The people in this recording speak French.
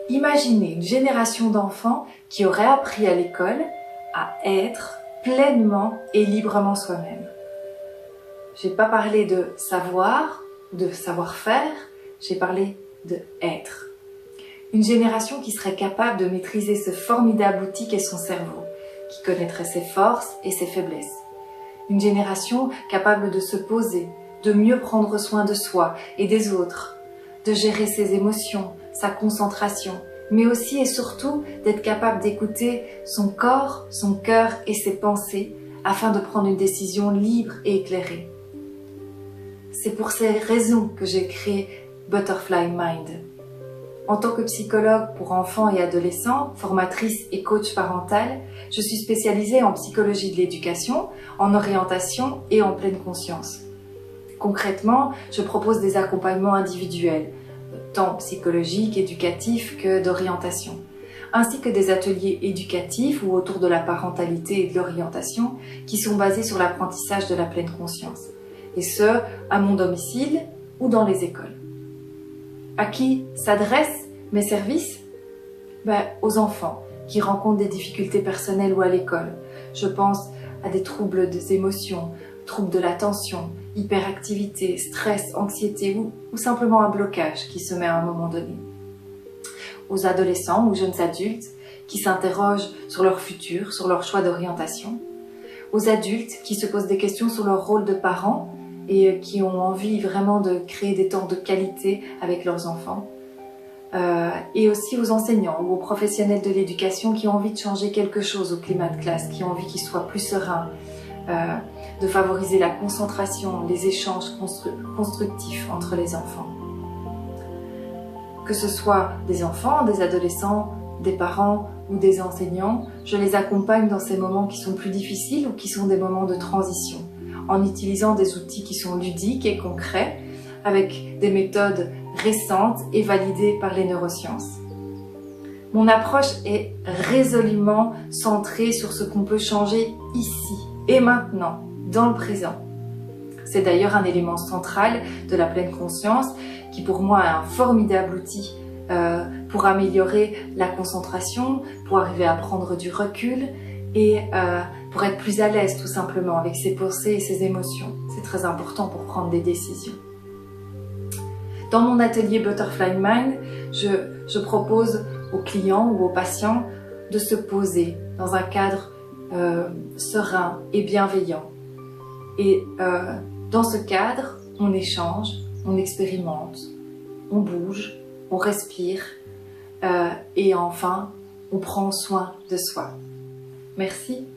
Imaginez une génération d'enfants qui auraient appris à l'école à être pleinement et librement soi-même. J'ai pas parlé de savoir, de savoir-faire, j'ai parlé de être. Une génération qui serait capable de maîtriser ce formidable outil qu'est son cerveau, qui connaîtrait ses forces et ses faiblesses. Une génération capable de se poser, de mieux prendre soin de soi et des autres, de gérer ses émotions, sa concentration, mais aussi et surtout d'être capable d'écouter son corps, son cœur et ses pensées afin de prendre une décision libre et éclairée. C'est pour ces raisons que j'ai créé Butterfly Mind. En tant que psychologue pour enfants et adolescents, formatrice et coach parental, je suis spécialisée en psychologie de l'éducation, en orientation et en pleine conscience. Concrètement, je propose des accompagnements individuels, tant psychologiques, éducatifs que d'orientation, ainsi que des ateliers éducatifs ou autour de la parentalité et de l'orientation qui sont basés sur l'apprentissage de la pleine conscience, et ce, à mon domicile ou dans les écoles. À qui s'adressent mes services? Aux enfants qui rencontrent des difficultés personnelles ou à l'école. Je pense à des troubles des émotions, troubles de l'attention, hyperactivité, stress, anxiété ou simplement un blocage qui se met à un moment donné. Aux adolescents ou jeunes adultes qui s'interrogent sur leur futur, sur leur choix d'orientation. Aux adultes qui se posent des questions sur leur rôle de parents et qui ont envie vraiment de créer des temps de qualité avec leurs enfants. Et aussi aux enseignants ou aux professionnels de l'éducation qui ont envie de changer quelque chose au climat de classe, qui ont envie qu'il soit plus serein, de favoriser la concentration, les échanges constructifs entre les enfants. Que ce soit des enfants, des adolescents, des parents ou des enseignants, je les accompagne dans ces moments qui sont plus difficiles ou qui sont des moments de transition, en utilisant des outils qui sont ludiques et concrets, avec des méthodes récentes et validées par les neurosciences. Mon approche est résolument centrée sur ce qu'on peut changer ici et maintenant, dans le présent. C'est d'ailleurs un élément central de la pleine conscience qui pour moi est un formidable outil pour améliorer la concentration, pour arriver à prendre du recul et pour être plus à l'aise tout simplement avec ses pensées et ses émotions. C'est très important pour prendre des décisions. Dans mon atelier Butterfly Mind, je propose aux clients ou aux patients de se poser dans un cadre serein et bienveillant. Et dans ce cadre, on échange, on expérimente, on bouge, on respire et enfin, on prend soin de soi. Merci.